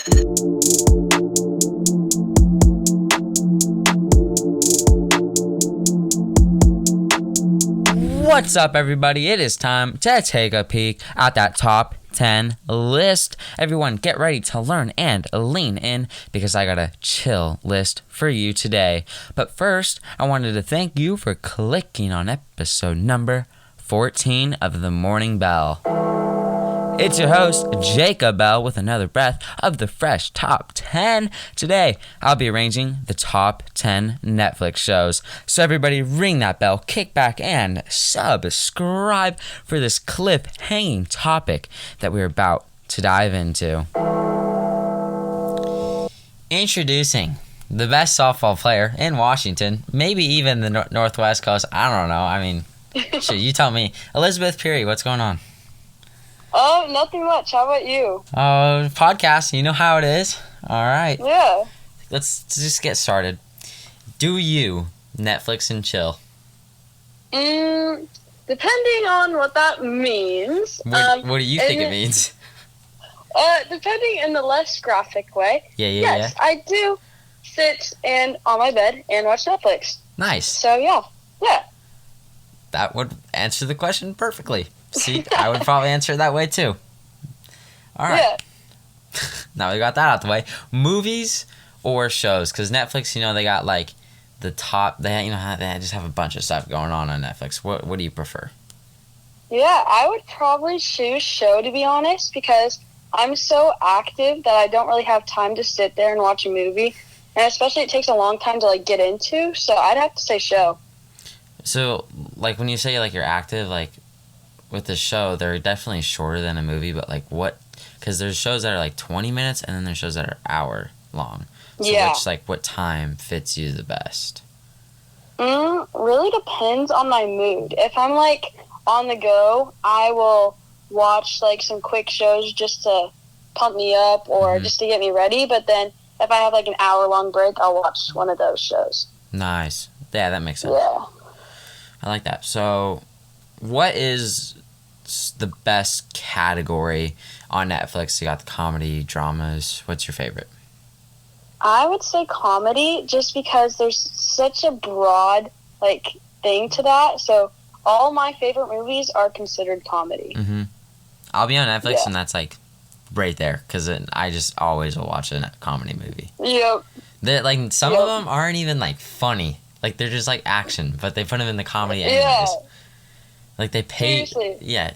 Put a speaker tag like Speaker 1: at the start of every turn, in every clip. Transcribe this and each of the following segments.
Speaker 1: What's up, everybody? It is time to take a peek at that top 10 list. Everyone, get ready to learn and lean in because I got a chill list for you today. But first, I wanted to thank you for clicking on episode number 14 of The Morning Bell. It's your host, Jacob Bell, with another breath of the fresh top 10. Today, I'll be arranging the top 10 Netflix shows. So everybody ring that bell, kick back, and subscribe for this cliff-hanging topic that we're about to dive into. Introducing the best softball player in Washington, maybe even the Northwest Coast. I don't know. I mean, shit, you tell me. Elizabeth Peary, what's going on?
Speaker 2: Oh, nothing much. How about you?
Speaker 1: Podcast. You know how it is. All right.
Speaker 2: Yeah.
Speaker 1: Let's just get started. Do you Netflix and chill?
Speaker 2: Depending on what that means.
Speaker 1: What do you think it means?
Speaker 2: Depending in the less graphic way.
Speaker 1: Yes,
Speaker 2: I do sit on my bed and watch Netflix.
Speaker 1: Nice.
Speaker 2: So, yeah.
Speaker 1: That would answer the question perfectly. See, I would probably answer it that way too. All right.
Speaker 2: Yeah.
Speaker 1: Now we got that out the way. Movies or shows? Because Netflix, they got like the top. They just have a bunch of stuff going on Netflix. What do you prefer?
Speaker 2: Yeah, I would probably choose show, to be honest, because I'm so active that I don't really have time to sit there and watch a movie, and especially it takes a long time to get into. So I'd have to say show. So,
Speaker 1: when you say you're active, with the show, they're definitely shorter than a movie, but what? Because there's shows that are 20 minutes, and then there's shows that are hour long. So
Speaker 2: yeah.
Speaker 1: What time fits you the best?
Speaker 2: Really depends on my mood. If I'm on the go, I will watch some quick shows just to pump me up or just to get me ready. But then if I have an hour long break, I'll watch one of those shows.
Speaker 1: Nice. Yeah, that makes sense.
Speaker 2: Yeah.
Speaker 1: I like that. So, what is the best category on Netflix? You got the comedy, dramas. What's your favorite?
Speaker 2: I would say comedy, just because there's such a broad thing to that. So all my favorite movies are considered comedy.
Speaker 1: I'll be on Netflix, and that's right there, because I just always will watch a comedy movie.
Speaker 2: Yep.
Speaker 1: Some of them aren't even funny. They're just action, but they put them in the comedy anyways.
Speaker 2: Yeah.
Speaker 1: They pay.
Speaker 2: Seriously.
Speaker 1: Yeah.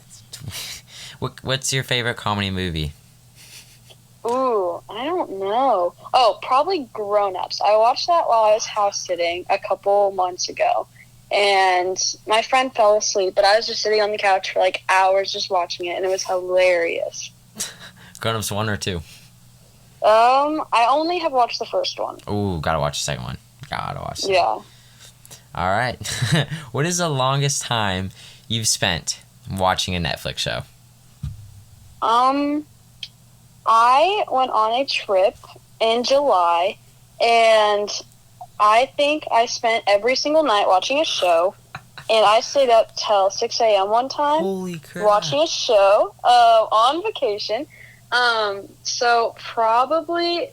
Speaker 1: What's your favorite comedy movie?
Speaker 2: Ooh, I don't know. Oh, probably Grown Ups. I watched that while I was house sitting a couple months ago, and my friend fell asleep, but I was just sitting on the couch for hours just watching it, and it was hilarious.
Speaker 1: Grown Ups 1 or 2?
Speaker 2: I only have watched the first one.
Speaker 1: Ooh, gotta watch the second one. Gotta watch it.
Speaker 2: Yeah.
Speaker 1: All right. What is the longest time you've spent watching a Netflix show?
Speaker 2: I went on a trip in July, and I think I spent every single night watching a show, and I stayed up till 6 a.m. one time.
Speaker 1: Holy crap.
Speaker 2: Watching a show on vacation. So probably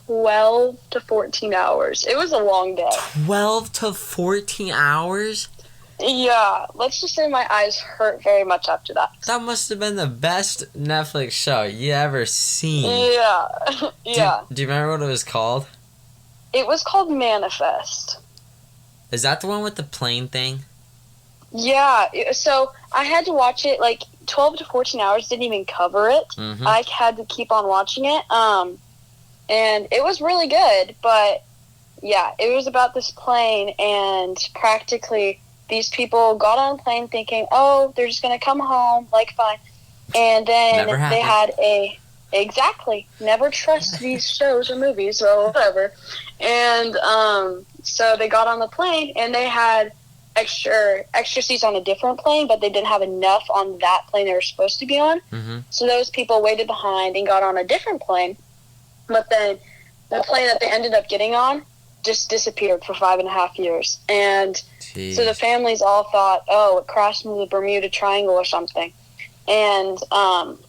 Speaker 2: 12 to 14 hours. It was a long day.
Speaker 1: 12 to 14 hours?
Speaker 2: Yeah, let's just say my eyes hurt very much after that.
Speaker 1: That must have been the best Netflix show you ever seen.
Speaker 2: Yeah, yeah.
Speaker 1: Do you remember what it was called?
Speaker 2: It was called Manifest.
Speaker 1: Is that the one with the plane thing?
Speaker 2: Yeah, so I had to watch it 12 to 14 hours, didn't even cover it. I had to keep on watching it. And it was really good, but yeah, it was about this plane, and practically these people got on a plane thinking, oh, they're just going to come home, fine. And then they had exactly, never trust these shows or movies or whatever. And so they got on the plane, and they had extra seats on a different plane, but they didn't have enough on that plane they were supposed to be on. So those people waited behind and got on a different plane. But then the plane that they ended up getting on just disappeared for 5.5 years. And so the families all thought, oh, it crashed into the Bermuda Triangle or something. and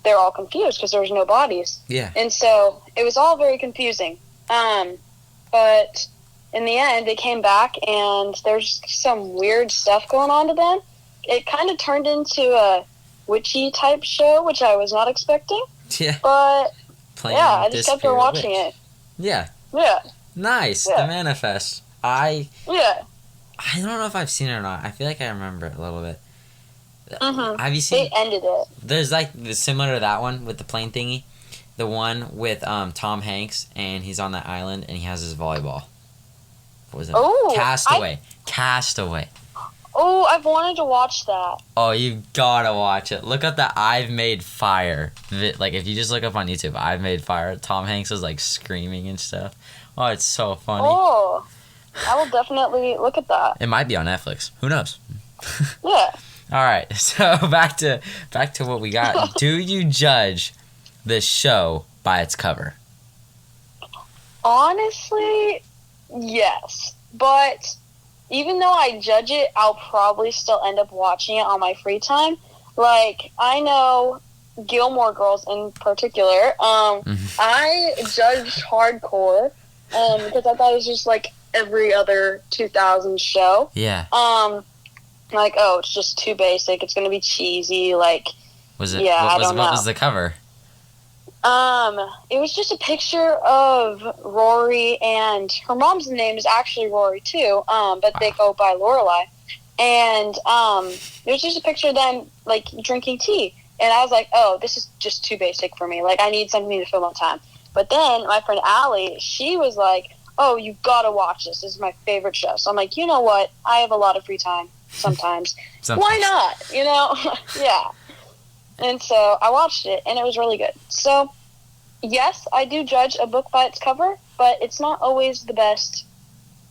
Speaker 2: they're all confused because there's no bodies.
Speaker 1: Yeah.
Speaker 2: And so it was all very confusing. But in the end, they came back, and there's some weird stuff going on to them. It kind of turned into a witchy type show, which I was not expecting.
Speaker 1: Yeah.
Speaker 2: But
Speaker 1: Playing
Speaker 2: I just kept on watching
Speaker 1: witch.
Speaker 2: it.
Speaker 1: Yeah.
Speaker 2: Yeah.
Speaker 1: Nice.
Speaker 2: Yeah.
Speaker 1: The Manifest. I don't know if I've seen it or not. I feel like I remember it a little bit.
Speaker 2: Mm-hmm.
Speaker 1: Have you seen?
Speaker 2: They ended it.
Speaker 1: There's like similar to that one with the plane thingy. The one with Tom Hanks, and he's on that island and he has his volleyball. What was it?
Speaker 2: Oh,
Speaker 1: Castaway. Castaway.
Speaker 2: Oh, I've wanted to watch that.
Speaker 1: Oh, you gotta watch it. Look up the I've Made Fire. Like, if you just look up on YouTube, I've Made Fire. Tom Hanks is like screaming and stuff. Oh, it's so funny.
Speaker 2: Oh, I will definitely look at that.
Speaker 1: It might be on Netflix. Who knows?
Speaker 2: Yeah.
Speaker 1: All right. So back to what we got. Do you judge this show by its cover?
Speaker 2: Honestly, yes. But even though I judge it, I'll probably still end up watching it on my free time. Like, I know Gilmore Girls in particular. I judged hardcore because I thought it was just like every other 2000s show.
Speaker 1: Yeah.
Speaker 2: Like, oh, it's just too basic. It's gonna be cheesy. Like,
Speaker 1: Was it?
Speaker 2: Yeah,
Speaker 1: what
Speaker 2: I don't know.
Speaker 1: was the cover?
Speaker 2: It was just a picture of Rory, and her mom's name is actually Rory too. But they go by Lorelai, and it was just a picture of them like drinking tea, and I was like, oh, this is just too basic for me. Like, I need something to fill my time. But then my friend Allie, she was like, oh, you gotta watch this. This is my favorite show. So I'm like, you know what? I have a lot of free time sometimes. Why not? You know? Yeah. And so I watched it, and it was really good. So, yes, I do judge a book by its cover, but it's not always the best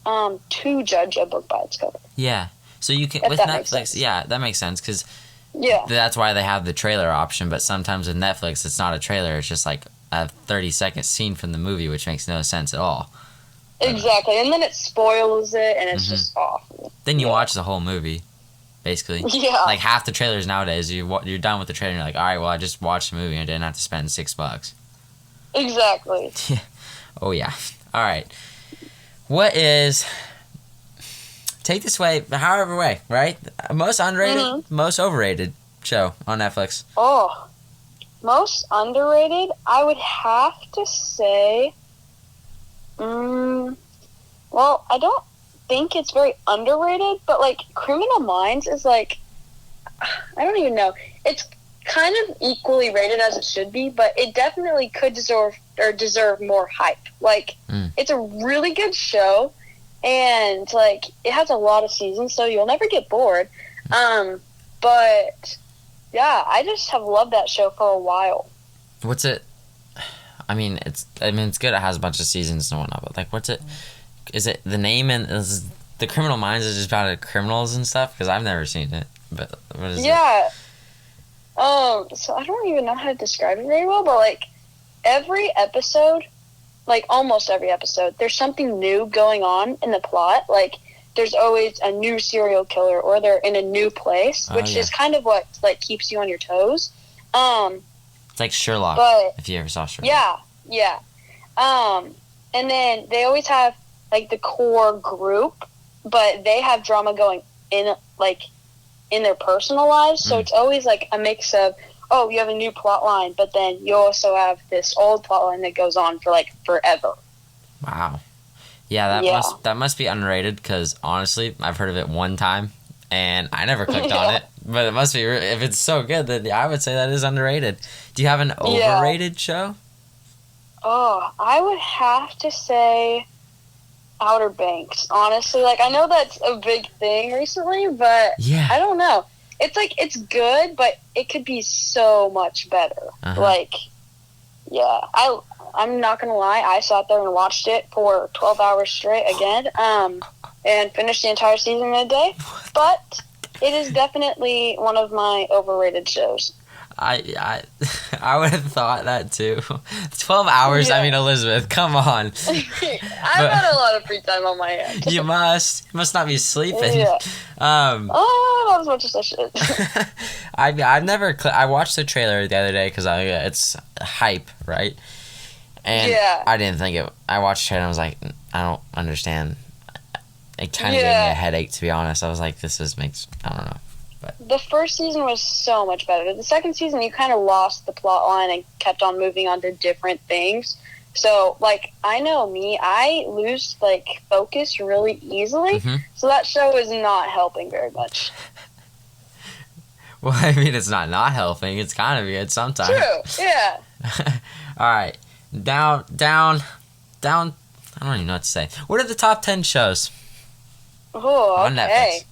Speaker 2: to judge a book by its cover.
Speaker 1: Yeah. So you can,
Speaker 2: If
Speaker 1: with
Speaker 2: that makes
Speaker 1: Netflix,
Speaker 2: sense.
Speaker 1: yeah, that makes sense, because
Speaker 2: Yeah.
Speaker 1: that's why they have the trailer option. But sometimes with Netflix, it's not a trailer. It's just like a 30-second scene from the movie, which makes no sense at all.
Speaker 2: Exactly. And then it spoils it, and it's just awful.
Speaker 1: Then you watch the whole movie, basically.
Speaker 2: Yeah.
Speaker 1: Like, half the trailers nowadays, you're done with the trailer, and you're like, all right, well, I just watched the movie and I didn't have to spend $6.
Speaker 2: Exactly.
Speaker 1: Oh, yeah. All right. What is... Take this way, however way, right? Most underrated, most overrated show on Netflix.
Speaker 2: Oh. Most underrated, I would have to say... well, I don't think it's very underrated, but, like, Criminal Minds is, like... I don't even know. It's kind of equally rated as it should be, but it definitely could deserve more hype. Like, it's a really good show, and, like, it has a lot of seasons, so you'll never get bored. But, yeah, I just have loved that show for a while.
Speaker 1: What's it? I mean, it's good. It has a bunch of seasons and whatnot, but, like, what's it? Is it the name and is the Criminal Minds is just about criminals and stuff? Because I've never seen it. But what is it?
Speaker 2: Yeah. So I don't even know how to describe it very well, but, like, every episode, like, almost every episode, there's something new going on in the plot. Like, there's always a new serial killer, or they're in a new place, which is kind of what, like, keeps you on your toes.
Speaker 1: It's like Sherlock, if you ever saw Sherlock.
Speaker 2: Yeah. And then they always have, like, the core group, but they have drama going in, like, in their personal lives. So it's always, like, a mix of, oh, you have a new plot line, but then you also have this old plot line that goes on for, like, forever.
Speaker 1: Wow. Yeah, that must be underrated, because, honestly, I've heard of it one time, and I never clicked on it. But it must be, if it's so good, then I would say that is underrated. Do you have an overrated show?
Speaker 2: Oh, I would have to say Outer Banks, honestly. Like, I know that's a big thing recently, but I don't know. It's, like, it's good, but it could be so much better. Like, yeah. I'm not going to lie. I sat there and watched it for 12 hours straight again, and finished the entire season in a day. But it is definitely one of my overrated shows.
Speaker 1: I would have thought that too. 12 hours, I mean, Elizabeth, come on.
Speaker 2: I've had a lot of free time on my hands.
Speaker 1: You must not be sleeping.
Speaker 2: Yeah. Not as much as I should.
Speaker 1: I've never. I watched the trailer the other day because it's hype, right? And
Speaker 2: Yeah.
Speaker 1: I didn't think it. I watched the trailer and I was like, I don't understand. It kind of gave me a headache, to be honest. I was like, I don't know.
Speaker 2: The first season was so much better. The second season, you kind of lost the plot line and kept on moving on to different things. So, like, I know me, I lose, like, focus really easily.
Speaker 1: Mm-hmm.
Speaker 2: So that show is not helping very much.
Speaker 1: Well, I mean, it's not helping. It's kind of good sometimes.
Speaker 2: True, yeah.
Speaker 1: All right. Down. I don't even know what to say. What are the top 10 shows
Speaker 2: Oh,
Speaker 1: on
Speaker 2: okay.
Speaker 1: Netflix?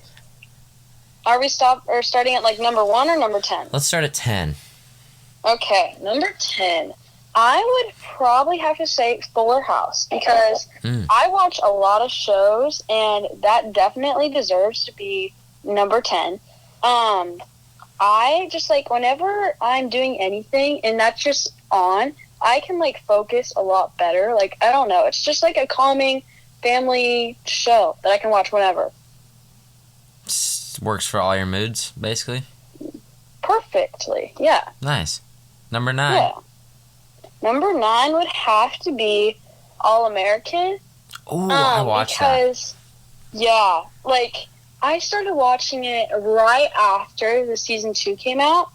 Speaker 2: Are we starting at, like, number 1 or number 10?
Speaker 1: Let's start at 10.
Speaker 2: Okay, number 10. I would probably have to say Fuller House because I watch a lot of shows, and that definitely deserves to be number 10. I just, like, whenever I'm doing anything and that's just on, I can, like, focus a lot better. Like, I don't know. It's just, like, a calming family show that I can watch whenever.
Speaker 1: Works for all your moods, basically?
Speaker 2: Perfectly, yeah.
Speaker 1: Nice. Number 9.
Speaker 2: Yeah. Number 9 would have to be All American.
Speaker 1: Ooh, I watched that.
Speaker 2: Yeah, like, I started watching it right after the season 2 came out,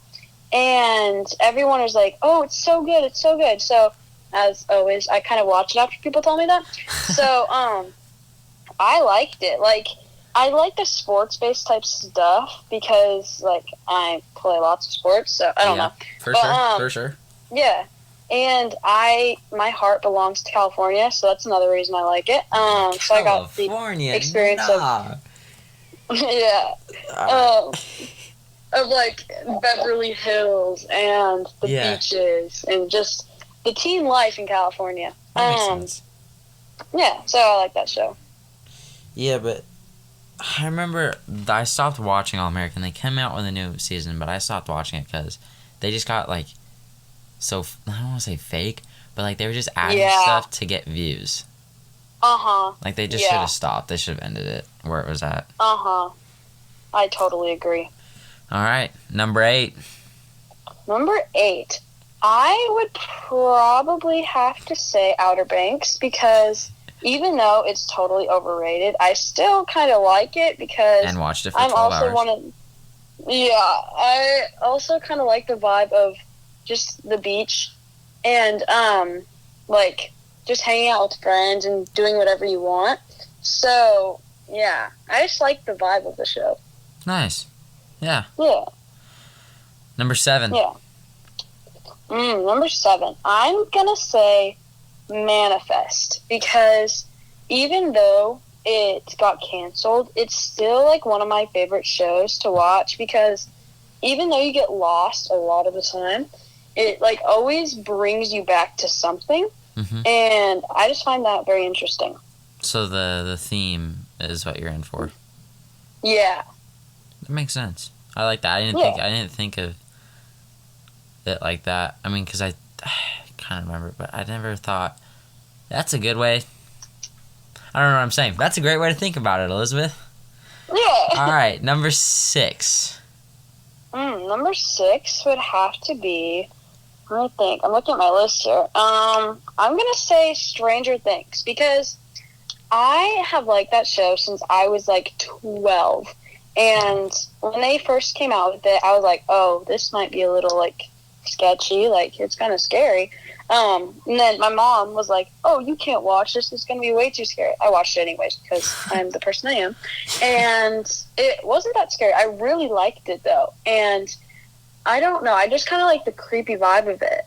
Speaker 2: and everyone was like, oh, it's so good, it's so good. So, as always, I kind of watch it after people tell me that. So, I liked it. Like, I like the sports-based type stuff because, like, I play lots of sports, so I don't know.
Speaker 1: For sure.
Speaker 2: Yeah. And my heart belongs to California, so that's another reason I like it. So I got the experience of of like Beverly Hills and the beaches and just the teen life in California.
Speaker 1: That makes sense.
Speaker 2: Yeah, so I like that show.
Speaker 1: Yeah, but I remember I stopped watching All American. They came out with a new season, but I stopped watching it because they just got like so I don't want to say fake, but like they were just adding stuff to get views. Like they just should have stopped. They should have ended it where it was at.
Speaker 2: I totally agree.
Speaker 1: All right, number 8.
Speaker 2: Number 8, I would probably have to say Outer Banks because even though it's totally overrated, I still kind of like it because
Speaker 1: and watched it for 12 hours.
Speaker 2: I also kind of like the vibe of just the beach and like just hanging out with friends and doing whatever you want. So yeah, I just like the vibe of the show.
Speaker 1: Nice. Yeah.
Speaker 2: Number
Speaker 1: 7.
Speaker 2: Number 7. I'm gonna say Manifest because even though it got canceled, it's still like one of my favorite shows to watch because even though you get lost a lot of the time, it like always brings you back to something, and I just find that very interesting.
Speaker 1: So the theme is what you're in for.
Speaker 2: Yeah,
Speaker 1: that makes sense. I like that. I didn't think of it like that. I mean, because I kind of remember, but I never thought that's a good way. I don't know what I'm saying. That's a great way to think about it, Elizabeth.
Speaker 2: Yeah.
Speaker 1: All right, number 6.
Speaker 2: Number 6 would have to be. I think I'm looking at my list here. I'm gonna say Stranger Things because I have liked that show since I was like 12, and when they first came out with it, I was like, oh, this might be a little like sketchy, like it's kind of scary. And then my mom was like, oh, you can't watch this, it's gonna be way too scary. I watched it anyways because I'm the person I am, and it wasn't that scary. I really liked it though, and I don't know, I just kind of like the creepy vibe of it.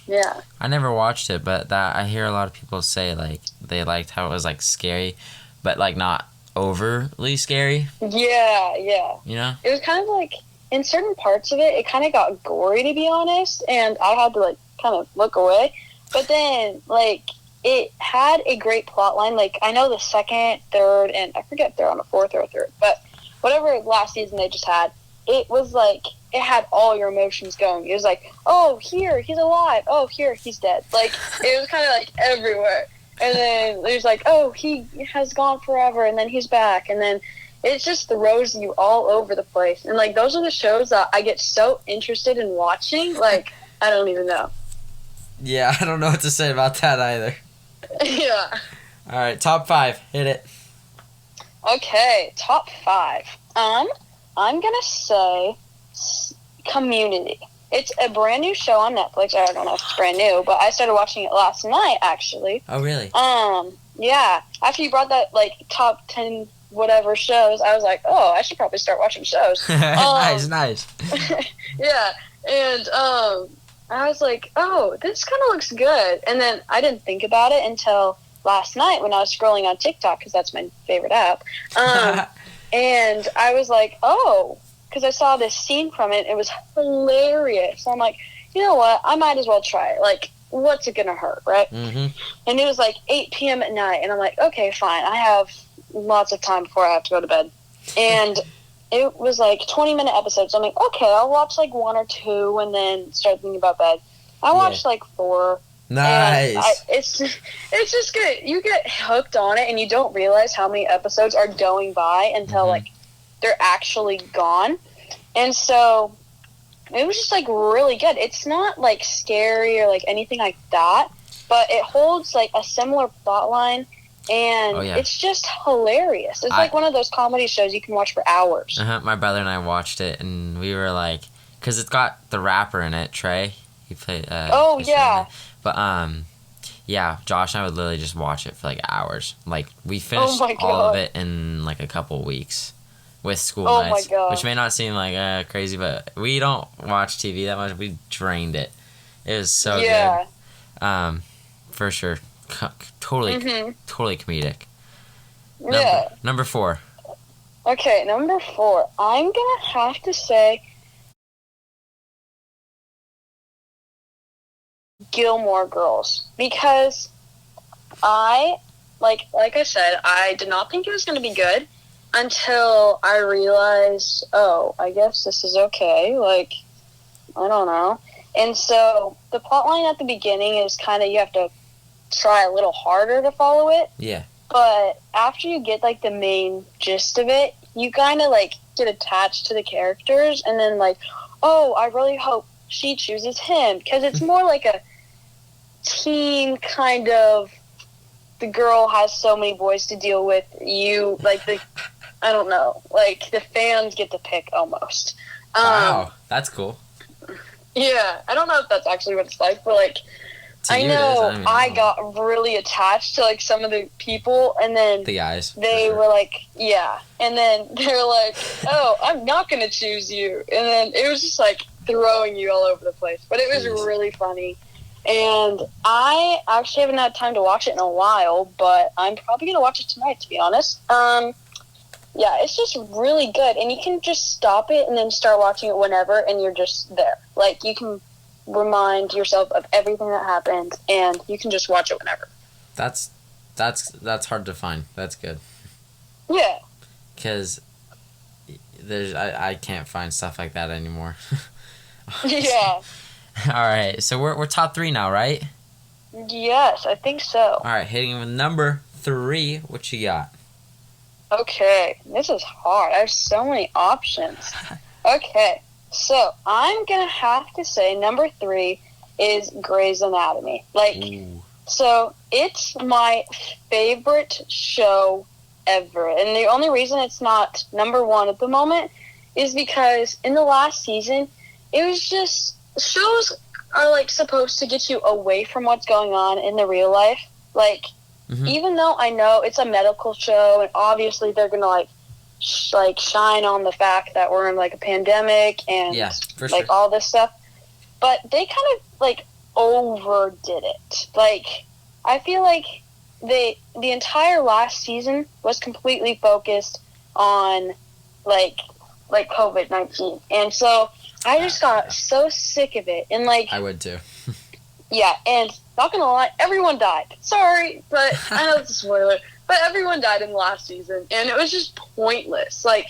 Speaker 2: Yeah,
Speaker 1: I never watched it, but that I hear a lot of people say like they liked how it was like scary, but like not overly scary.
Speaker 2: Yeah.
Speaker 1: You know,
Speaker 2: it was kind of like in certain parts of it, it kind of got gory, to be honest, and I had to like kind of look away. But then like it had a great plot line. Like I know the second, third, and I forget if they're on the fourth or a third, but whatever last season they just had, it was like it had all your emotions going. It was like, oh, here he's alive. Oh, here he's dead. Like it was kind of like everywhere. And then there's like, oh, he has gone forever, and then he's back, and then it just throws you all over the place. And, like, those are the shows that I get so interested in watching. Like, I don't even know.
Speaker 1: Yeah, I don't know what to say about that either.
Speaker 2: Yeah.
Speaker 1: All right, top 5. Hit it.
Speaker 2: Okay, top 5. I'm gonna say Community. It's a brand new show on Netflix. I don't know if it's brand new, but I started watching it last night, actually.
Speaker 1: Oh, really?
Speaker 2: Yeah. After you brought that, like, top 10 whatever shows, I was like, oh, I should probably start watching shows.
Speaker 1: Nice.
Speaker 2: Yeah, and I was like, oh, this kind of looks good. And then I didn't think about it until last night when I was scrolling on TikTok, because that's my favorite app. And I was like, oh, because I saw this scene from it. It was hilarious. So I'm like, you know what? I might as well try it. Like, what's it going to hurt, right?
Speaker 1: Mm-hmm.
Speaker 2: And it was like 8 p.m. at night. And I'm like, okay, fine. I have lots of time before I have to go to bed. And it was like 20-minute episodes. So I'm like, okay, I'll watch like 1 or 2 and then start thinking about bed. I watched like 4.
Speaker 1: Nice.
Speaker 2: It's just good. You get hooked on it and you don't realize how many episodes are going by until like they're actually gone. And so it was just like really good. It's not like scary or like anything like that, but it holds like a similar plot line, and it's just hilarious. It's like one of those comedy shows you can watch for hours.
Speaker 1: My brother and I watched it, and we were like, because it's got the rapper in it, Trey. He played.
Speaker 2: Oh yeah.
Speaker 1: But yeah, Josh and I would literally just watch it for like hours. Like we finished all of it in like a couple weeks with school nights, which may not seem like crazy, but we don't watch TV that much. We drained it. It was so good. For sure, totally comedic. Number 4.
Speaker 2: Okay, number 4. I'm gonna have to say Gilmore Girls, because I like I said, I did not think it was going to be good until I realized, oh, I guess this is okay. Like, I don't know. And so the plotline at the beginning is kind of, you have to try a little harder to follow it.
Speaker 1: Yeah.
Speaker 2: But after you get like the main gist of it, you kind of like get attached to the characters, and then like, oh, I really hope she chooses him, because it's more like a teen kind of, the girl has so many boys to deal with, you like the, I don't know, like the fans get to pick almost.
Speaker 1: Wow, that's cool.
Speaker 2: Yeah, I don't know if that's actually what it's like, but like, I know I got really attached to like some of the people, and then
Speaker 1: the guys,
Speaker 2: they were like, yeah, and then they're like, oh, I'm not gonna choose you, and then it was just like throwing you all over the place, but it was really funny. And I actually haven't had time to watch it in a while, but I'm probably gonna watch it tonight, to be honest. Yeah, it's just really good, and you can just stop it and then start watching it whenever, and you're just there. Like, you can remind yourself of everything that happened, and you can just watch it whenever.
Speaker 1: That's hard to find. That's good.
Speaker 2: Yeah.
Speaker 1: Because I can't find stuff like that anymore.
Speaker 2: Yeah.
Speaker 1: All right, so we're top 3 now, right?
Speaker 2: Yes, I think so.
Speaker 1: All right, hitting with number 3. What you got?
Speaker 2: Okay, this is hard. I have so many options. Okay, so I'm gonna have to say number 3 is Grey's Anatomy. Like, so it's my favorite show ever, and the only reason it's not number 1 at the moment is because in the last season, it was just, shows are like supposed to get you away from what's going on in the real life. Like, even though I know it's a medical show, and obviously they're gonna like shine on the fact that we're in like a pandemic and all this stuff, but they kind of like overdid it. Like, I feel like the entire last season was completely focused on like COVID-19, and so I just got so sick of it. And like,
Speaker 1: I would too.
Speaker 2: Yeah, and not gonna lie, everyone died. Sorry, but I know it's a spoiler, but everyone died in the last season, and it was just pointless. Like,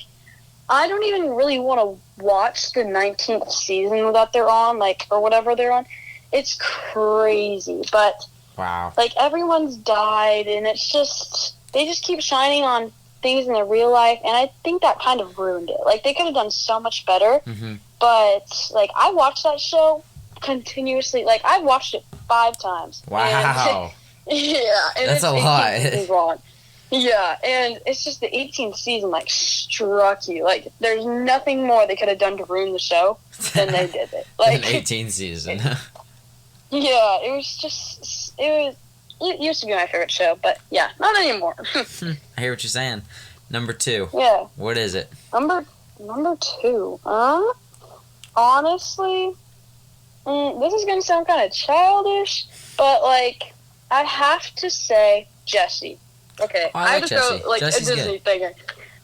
Speaker 2: I don't even really want to watch the 19th season that they're on, like, or whatever they're on. It's crazy, but
Speaker 1: wow,
Speaker 2: like, everyone's died, and it's just, they just keep shining on things in their real life, and I think that kind of ruined it. Like, they could have done so much better,
Speaker 1: Mm-hmm.
Speaker 2: but, like, I watched that show continuously. Like, I've watched it 5 times.
Speaker 1: Wow.
Speaker 2: And, yeah. And
Speaker 1: That's
Speaker 2: it's
Speaker 1: a
Speaker 2: 18
Speaker 1: lot.
Speaker 2: seasons long. Yeah, and it's just the 18th season, like, struck you. Like, there's nothing more they could have done to ruin the show than they did it. Like,
Speaker 1: An 18th season.
Speaker 2: yeah, it used to be my favorite show, but yeah, not anymore.
Speaker 1: I hear what you're saying. Number 2.
Speaker 2: Yeah.
Speaker 1: What is it?
Speaker 2: Number 2. Honestly, this is gonna sound kind of childish, but like, I have to say Jessie. Okay,
Speaker 1: I like
Speaker 2: just
Speaker 1: Jessie.
Speaker 2: go like
Speaker 1: Jessie's
Speaker 2: a Disney thing here.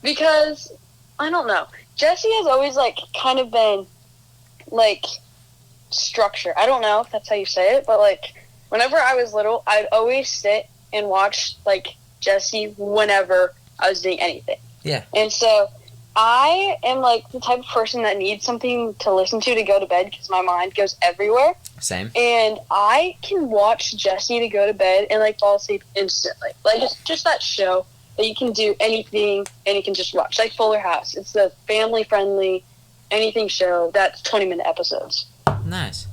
Speaker 2: Because I don't know, Jessie has always like kind of been like structure. I don't know if that's how you say it, but like whenever I was little, I'd always sit and watch like Jessie whenever I was doing anything.
Speaker 1: Yeah.
Speaker 2: And so I am like the type of person that needs something to listen to go to bed because my mind goes everywhere.
Speaker 1: Same.
Speaker 2: And I can watch Jessie to go to bed and like fall asleep instantly. Like, it's just that show that you can do anything and you can just watch. Like Fuller House. It's the family-friendly anything show that's 20-minute episodes.
Speaker 1: Nice.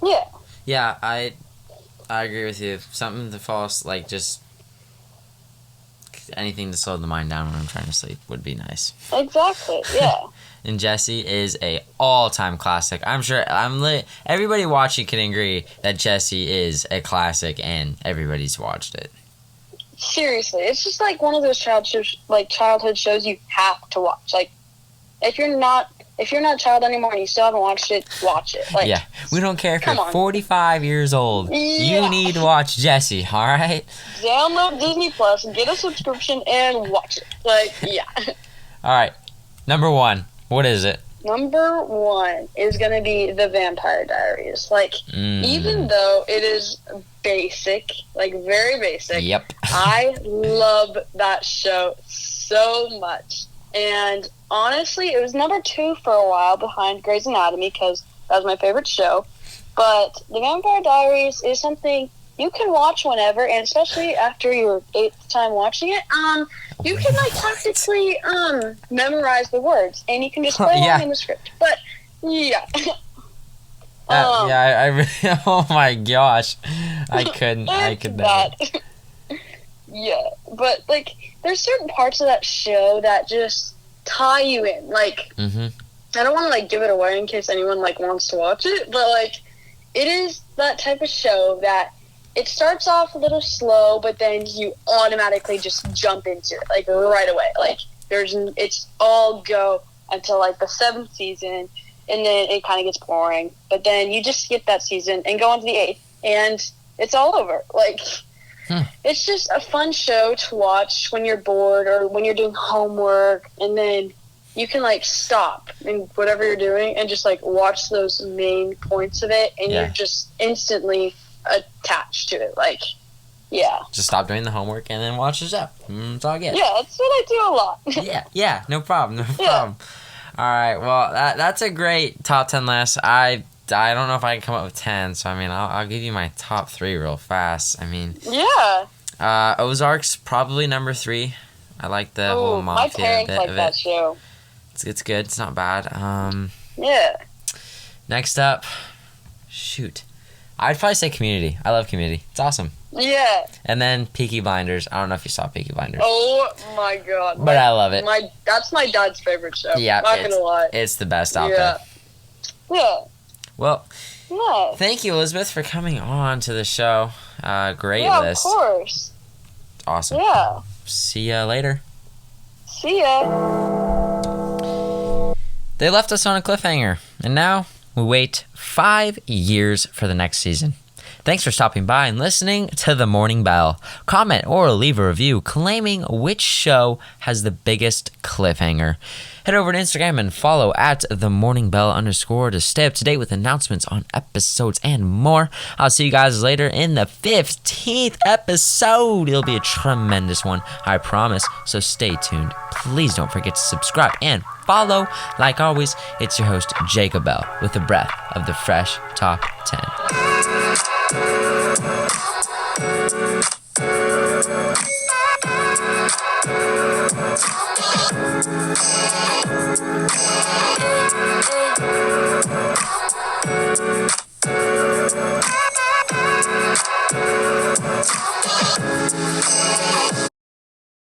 Speaker 2: Yeah.
Speaker 1: Yeah, I agree with you. Something to fall like just anything to slow the mind down when I'm trying to sleep would be nice.
Speaker 2: Exactly. Yeah.
Speaker 1: And Jessie is a all-time classic. I'm sure everybody watching can agree that Jessie is a classic and everybody's watched it.
Speaker 2: Seriously, it's just like one of those childhood shows you have to watch. Like, if you're not a child anymore and you still haven't watched it, watch it. Like,
Speaker 1: yeah, we don't care if
Speaker 2: come
Speaker 1: you're
Speaker 2: on.
Speaker 1: 45 years old.
Speaker 2: Yeah.
Speaker 1: You need to watch Jessie, all right?
Speaker 2: Download Disney Plus and get a subscription and watch it. Like, yeah.
Speaker 1: All right, number 1. What is it?
Speaker 2: Number 1 is going to be The Vampire Diaries. Like, even though it is basic, like very basic,
Speaker 1: Yep.
Speaker 2: I love that show so much. And honestly, it was number 2 for a while behind Grey's Anatomy because that was my favorite show. But The Vampire Diaries is something you can watch whenever, and especially after your 8th time watching it, you can like practically memorize the words, and you can just play along in the script. But yeah.
Speaker 1: I really, oh my gosh, I could never.
Speaker 2: Yeah, but like, there's certain parts of that show that just tie you in. Like, I don't want to like give it away in case anyone like wants to watch it, but like, it is that type of show that it starts off a little slow, but then you automatically just jump into it like right away. Like, it's all go until like the 7th season. And then it kind of gets boring. But then you just skip that season and go on to the 8th. And it's all over. Like, it's just a fun show to watch when you're bored or when you're doing homework. And then you can, like, stop in whatever you're doing and just, like, watch those main points of it. And you're just instantly attached to it. Like, yeah.
Speaker 1: Just stop doing the homework and then watch the show. It's all good.
Speaker 2: Yeah, that's what I do a lot.
Speaker 1: yeah. No problem. All right, well, that's a great top 10 list. I don't know if I can come up with 10, so I mean, I'll give you my top 3 real fast. I mean,
Speaker 2: yeah.
Speaker 1: Ozark's probably number 3. I like the whole mafia
Speaker 2: my parents
Speaker 1: bit
Speaker 2: like
Speaker 1: of
Speaker 2: that
Speaker 1: it.
Speaker 2: show.
Speaker 1: It's good. It's not bad.
Speaker 2: Yeah.
Speaker 1: Next up, shoot, I'd probably say Community. I love Community. It's awesome.
Speaker 2: Yeah.
Speaker 1: And then Peaky Blinders. I don't know if you saw Peaky Blinders.
Speaker 2: Oh my god.
Speaker 1: But I love it.
Speaker 2: That's my dad's favorite show.
Speaker 1: Yeah,
Speaker 2: Not gonna lie.
Speaker 1: It's the best out there.
Speaker 2: Yeah.
Speaker 1: Well,
Speaker 2: yeah.
Speaker 1: Thank you, Elizabeth, for coming on to the show. Great list.
Speaker 2: Yeah, of course.
Speaker 1: Awesome.
Speaker 2: Yeah.
Speaker 1: See ya later.
Speaker 2: See ya.
Speaker 1: They left us on a cliffhanger, and now we wait 5 years for the next season. Thanks for stopping by and listening to The Morning Bell. Comment or leave a review claiming which show has the biggest cliffhanger. Head over to Instagram and follow at @TheMorningBell_ to stay up to date with announcements on episodes and more. I'll see you guys later in the 15th episode. It'll be a tremendous one, I promise. So stay tuned. Please don't forget to subscribe and follow. Like always, it's your host, Jacob Bell, with the breath of the fresh Top 10.